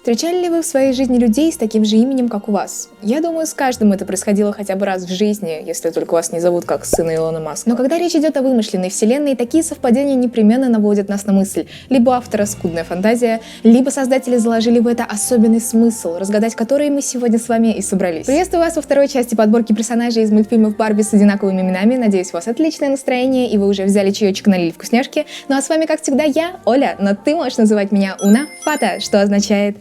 Встречали ли вы в своей жизни людей с таким же именем, как у вас? Я думаю, с каждым это происходило хотя бы раз в жизни, если только вас не зовут как сына Илона Маска. Но когда речь идет о вымышленной вселенной, такие совпадения непременно наводят нас на мысль. Либо у автора скудная фантазия, либо создатели заложили в это особенный смысл, разгадать который мы сегодня с вами и собрались. Приветствую вас во второй части подборки персонажей из мультфильмов Барби с одинаковыми именами. Надеюсь, у вас отличное настроение и вы уже взяли чаечек, налили вкусняшки. Ну а с вами, как всегда, я, Оля, но ты можешь называть меня Уна Фата, что означает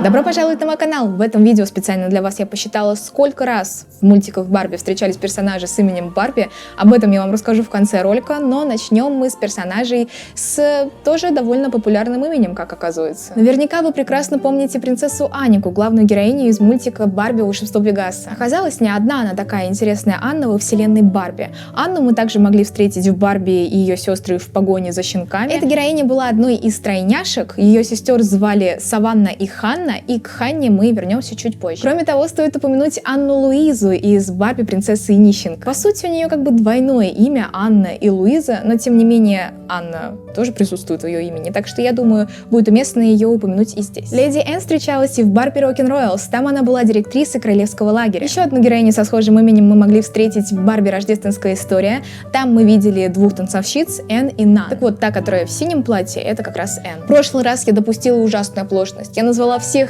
Добро пожаловать на мой канал! В этом видео специально для вас я посчитала, сколько раз в мультиках Барби встречались персонажи с именем Барби. Об этом я вам расскажу в конце ролика, но начнем мы с персонажей с тоже довольно популярным именем, как оказывается. Наверняка вы прекрасно помните принцессу Анику, главную героиню из мультика «Барби. Волшебство Пегаса». Оказалось, не одна она такая интересная Анна во вселенной Барби. Анну мы также могли встретить в «Барби и ее сестры в погоне за щенками». Эта героиня была одной из тройняшек, ее сестер звали Саванна и Ханна, и к Ханне мы вернемся чуть позже. Кроме того, стоит упомянуть Анну Луизу из «Барби. Принцесса и нищенка». По сути, у нее как бы двойное имя Анна и Луиза, но тем не менее Анна тоже присутствует в ее имени, так что я думаю, будет уместно ее упомянуть и здесь. Леди Энн встречалась и в «Барби Рок-н-Ройлс», там она была директрисой королевского лагеря. Еще одну героиню со схожим именем мы могли встретить в «Барби. Рождественская история», там мы видели двух танцовщиц, Энн и Нан. Так вот, та, которая в синем платье, это как раз Энн. В прошлый раз я допустила ужасную оплошность. Я назвала всех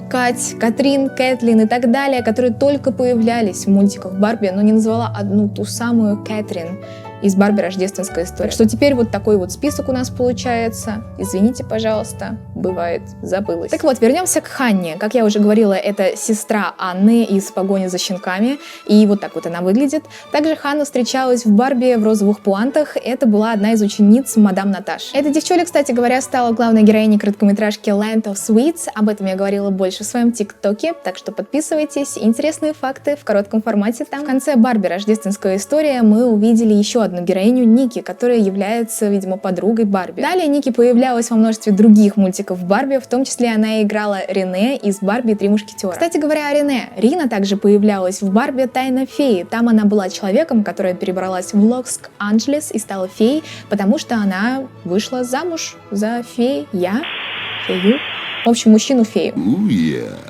Кать, Катрин, Кэтлин и так далее, которые только появлялись в мультиках Барби, но не назвала одну ту самую Кэтрин из «Барби. Рождественская история». Так что теперь вот такой вот список у нас получается. Извините, пожалуйста, бывает, забылась. Так вот, вернемся к Ханне. Как я уже говорила, это сестра Анны из «Погони за щенками», и вот так вот она выглядит. Также Ханна встречалась в «Барби в розовых пуантах», это была одна из учениц мадам Наташ. Эта девчуля, кстати говоря, стала главной героиней короткометражки Land of Sweets, об этом я говорила больше в своем ТикТоке, так что подписывайтесь, интересные факты в коротком формате там. В конце «Барби. Рождественская история» мы увидели еще одну героиню Ники, которая является, видимо, подругой Барби. Далее Ники появлялась во множестве других мультиков Барби, в том числе она играла Рене из «Барби и три мушкетера». Кстати говоря о Рене, Рина также появлялась в «Барби. Тайна феи». Там она была человеком, которая перебралась в Лос-Анджелес и стала феей, потому что она вышла замуж за фею. В общем, мужчину-фею.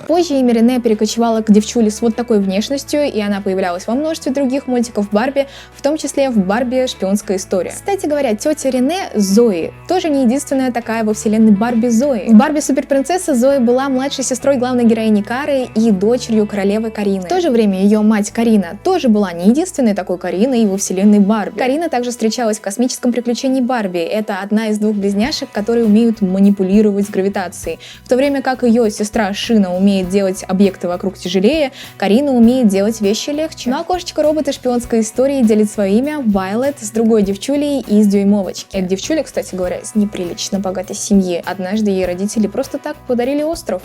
Позже имя Рене перекочевало к девчуле с вот такой внешностью, и она появлялась во множестве других мультиков Барби, в том числе в «Барби. Шпионская история». Кстати говоря, тетя Рене, Зои, тоже не единственная такая во вселенной Барби Зои. В «Барби. Суперпринцесса» Зои была младшей сестрой главной героини Кары и дочерью королевы Карины. В то же время ее мать Карина тоже была не единственной такой Кариной во вселенной Барби. Карина также встречалась в «Космическом приключении Барби». Это одна из двух близняшек, которые умеют манипулировать гравитацией. В то время как ее сестра Шина умеет делать объекты вокруг тяжелее, Карина умеет делать вещи легче. Ну а кошечка-робота шпионской истории делит свое имя Вайлет с другой девчулей из «Дюймовочки». Эта девчуля, кстати говоря, из неприлично богатой семьи. Однажды ей родители просто так подарили остров.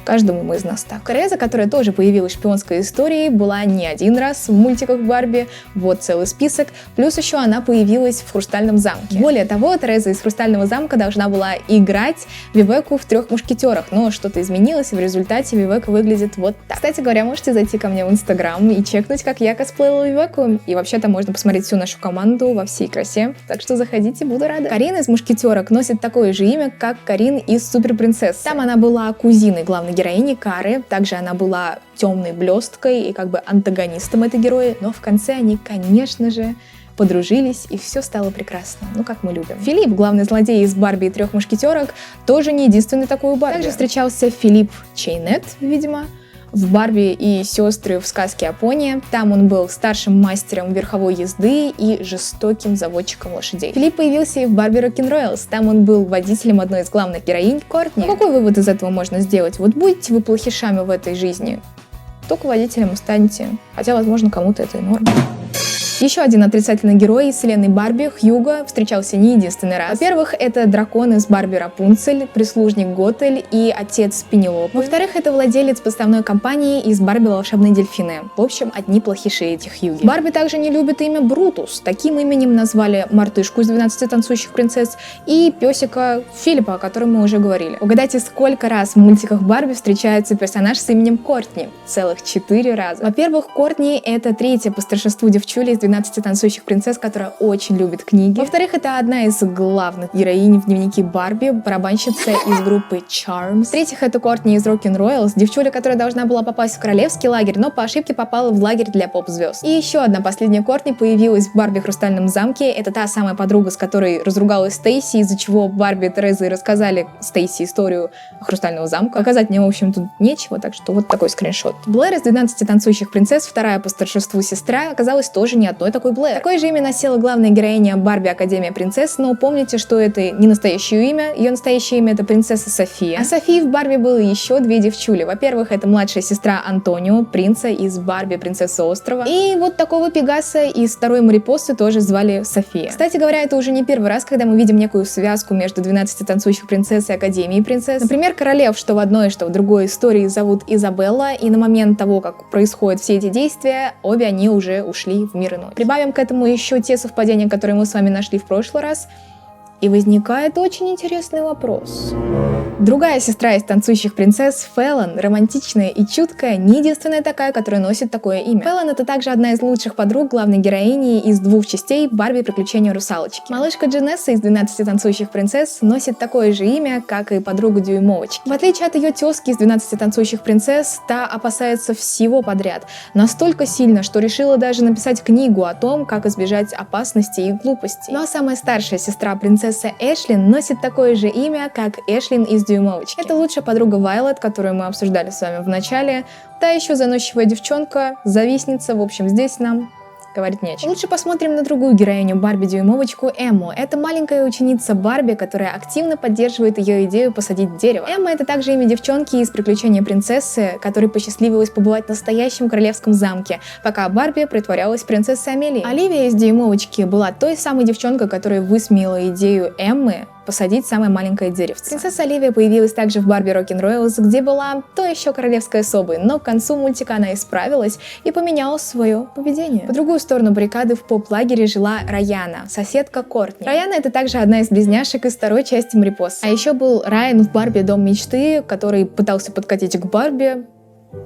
Каждому из нас так. Тереза, которая тоже появилась в «Шпионской истории», была не один раз в мультиках Барби, вот целый список, плюс еще она появилась в «Хрустальном замке». Более того, Тереза из «Хрустального замка» должна была играть Вивеку в «Трех мушкетерах», но что-то изменилось, и в результате Вивека выглядит вот так. Кстати говоря, можете зайти ко мне в Инстаграм и чекнуть, как я косплеила Вивеку, и вообще-то можно посмотреть всю нашу команду во всей красе, так что заходите, буду рада. Карин из «Мушкетерок» носит такое же имя, как Карин из «Суперпринцессы». Там она была кузиной главной героини Кары, также она была темной блесткой и как бы антагонистом этой герои, но в конце они, конечно же, подружились, и все стало прекрасно, ну как мы любим. Филипп, главный злодей из «Барби и трех мушкетерок», тоже не единственный такой у Барби. Также встречался Филипп Чейнет, видимо, в «Барби и сестры в сказке о пони». Там он был старшим мастером верховой езды и жестоким заводчиком лошадей. Филипп появился и в «Барби Рок-н-Ройлс». Там он был водителем одной из главных героинь, Кортни. Какой вывод из этого можно сделать? Вот будете вы плохишами в этой жизни, только водителем станете. Хотя, возможно, кому-то это и норм. Еще один отрицательный герой из вселенной Барби, Хьюго, встречался не единственный раз. Во-первых, это дракон из «Барби Рапунцель», прислужник Готель и отец Пенелопы. Во-вторых, это владелец поставной компании из «Барби волшебные дельфины». В общем, одни плохиши эти Хьюги. Барби также не любит имя Брутус. Таким именем назвали мартышку из 12 танцующих принцесс и песика Филиппа, о котором мы уже говорили. Угадайте, сколько раз в мультиках Барби встречается персонаж с именем Кортни? Целых 4 раза. Во-первых, Кортни — это третья по старшинству девчуля из 12 танцующих принцесс, которая очень любит книги. Во-вторых, это одна из главных героинь в дневнике Барби, барабанщица из группы Charms. В-третьих, это Кортни из Rock'n'Royals, девчуля, которая должна была попасть в королевский лагерь, но по ошибке попала в лагерь для поп-звезд. И еще одна последняя Кортни появилась в Барби Хрустальном замке. Это та самая подруга, с которой разругалась Стейси, из-за чего Барби и Тереза и рассказали Стейси историю Хрустального замка. Показать мне, в общем, тут нечего, так что вот такой скриншот. Блэр из 12 танцующих принцесс, вторая по старшеству сестра, оказалась тоже не одной такой Блэр. Такое же имя носила главная героиня Барби Академия принцесс, но помните, что это не настоящее имя, ее настоящее имя это принцесса София. А Софии в Барби было еще две девчули. Во-первых, это младшая сестра Антонио, принца из Барби Принцесса острова. И вот такого Пегаса из второй Марипосы тоже звали София. Кстати говоря, это уже не первый раз, когда мы видим некую связку между 12 танцующих принцесс и Академией принцесс. Например, королев, что в одной, что в другой истории зовут Изабелла, и на момент того, как происходят все эти действия, обе они уже ушли в мир иной. Прибавим к этому еще те совпадения, которые мы с вами нашли в прошлый раз, и возникает очень интересный вопрос. Другая сестра из танцующих принцесс, Фэллон, романтичная и чуткая, не единственная такая, которая носит такое имя. Фэллон — это также одна из лучших подруг главной героини из двух частей «Барби. Приключения русалочки». Малышка Джанесса из 12 танцующих принцесс носит такое же имя, как и подруга Дюймовочки. В отличие от ее тезки из 12 танцующих принцесс, та опасается всего подряд. Настолько сильно, что решила даже написать книгу о том, как избежать опасности и глупостей. Ну а самая старшая сестра принцессы Эшлин носит такое же имя, как Эшлин из Дюймовочки. Это лучшая подруга Вайлет, которую мы обсуждали с вами в начале. Та еще заносчивая девчонка, завистница, в общем, здесь нам говорить нечего. Лучше посмотрим на другую героиню Барби Дюймовочку, Эмму. Это маленькая ученица Барби, которая активно поддерживает ее идею посадить дерево. Эмма — это также имя девчонки из «Приключения принцессы», которой посчастливилось побывать в настоящем королевском замке, пока Барби притворялась принцессой Амелией. Оливия из Дюймовочки была той самой девчонкой, которая высмеяла идею Эммы посадить самое маленькое деревце. Принцесса Оливия появилась также в Барби Rock'n'Royals, где была то еще королевской особой, но к концу мультика она исправилась и поменяла свое поведение. По другую сторону баррикады в поп-лагере жила Раяна, соседка Кортни. Раяна — это также одна из близняшек из второй части Марипос. А еще был Райан в Барби Дом мечты, который пытался подкатить к Барби,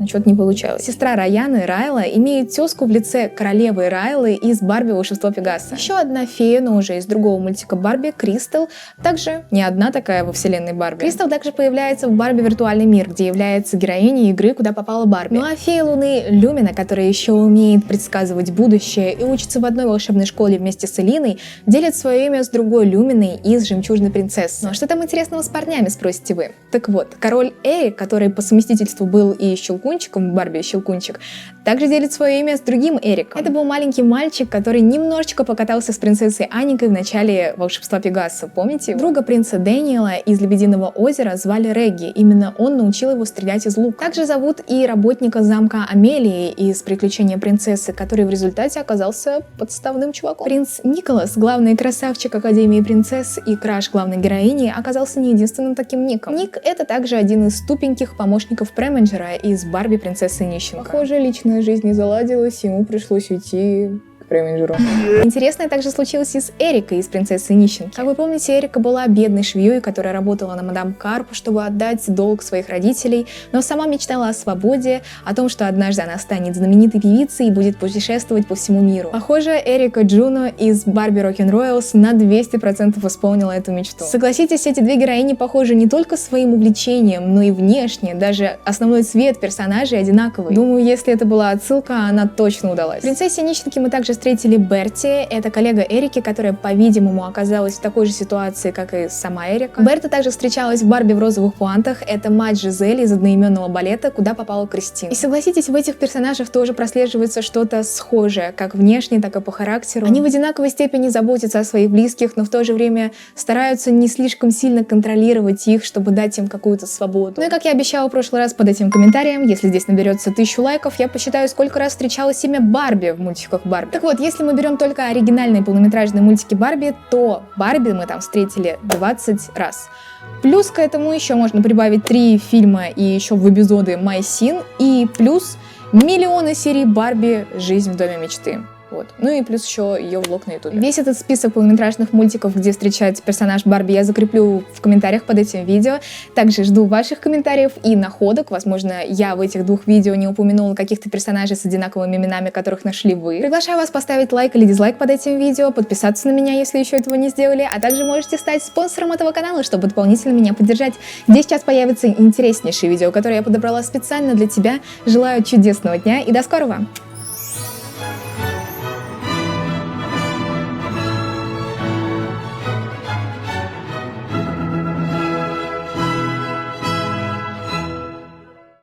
но что-то не получалось. Сестра Раяны, Райла, имеет тезку в лице королевы Райлы из Барби Волшебство Пегаса. Еще одна фея, но уже из другого мультика Барби, Кристал, также не одна такая во вселенной Барби. Кристал также появляется в Барби Виртуальный мир, где является героиней игры «Куда попала Барби». Ну а фея Луны Люмина, которая еще умеет предсказывать будущее и учится в одной волшебной школе вместе с Элиной, делит свое имя с другой Люминой из «Жемчужной принцессы». Ну а что там интересного с парнями, спросите вы? Так вот, король Эрик, который по совместительству был и Щелкунчиком в Барби Щелкунчик, также делит свое имя с другим Эриком. Это был маленький мальчик, который немножечко покатался с принцессой Аникой в начале Волшебства Пегаса, помните? Друга принца Дэниела из Лебединого озера звали Регги, именно он научил его стрелять из лука. Также зовут и работника замка Амелии из Приключения принцессы, который в результате оказался подставным чуваком. Принц Николас, главный красавчик Академии принцесс и краш главной героини, оказался не единственным таким ником. Ник — это также один из тупеньких помощников Преминджера из Барби Принцессы Нищенка. Похоже, личная жизнь не заладилась, ему пришлось уйти к Преминджеру. Интересное также случилось и с Эрикой из «Принцессы Нищенки». Как вы помните, Эрика была бедной швеей, которая работала на мадам Карп, чтобы отдать долг своих родителей, но сама мечтала о свободе, о том, что однажды она станет знаменитой певицей и будет путешествовать по всему миру. Похоже, Эрика Джуно из Барби Rock'n'Royals на 200% исполнила эту мечту. Согласитесь, эти две героини похожи не только своим увлечением, но и внешне, даже основной цвет персонажей одинаковый. Думаю, если это была отсылка, она точно удалась. В «Принцессе Нищенки» мы также встретили Берти, это коллега Эрики, которая, по-видимому, оказалась в такой же ситуации, как и сама Эрика. Берта также встречалась в Барби в розовых пуантах, это мать Жизель из одноименного балета «Куда попала Кристина». И согласитесь, в этих персонажах тоже прослеживается что-то схожее, как внешне, так и по характеру. Они в одинаковой степени заботятся о своих близких, но в то же время стараются не слишком сильно контролировать их, чтобы дать им какую-то свободу. Ну и как я обещала в прошлый раз под этим комментарием, если здесь наберется 1000 лайков, я посчитаю, сколько раз встречалось имя Барби в мультиках Барби. Так вот, если мы берем только оригинальные полнометражные мультики Барби, то Барби мы там встретили 20 раз. Плюс к этому еще можно прибавить 3 фильма и еще в эпизоды My Scene, и плюс миллионы серий Барби «Жизнь в доме мечты». Вот. Ну и плюс еще ее влог на ютубе. Весь этот список полнометражных мультиков, где встречается персонаж Барби, я закреплю в комментариях под этим видео. Также жду ваших комментариев и находок. Возможно, я в этих двух видео не упомянула каких-то персонажей с одинаковыми именами, которых нашли вы. Приглашаю вас поставить лайк или дизлайк под этим видео, подписаться на меня, если еще этого не сделали, а также можете стать спонсором этого канала, чтобы дополнительно меня поддержать. Здесь сейчас появится интереснейшее видео, которое я подобрала специально для тебя. Желаю чудесного дня и до скорого!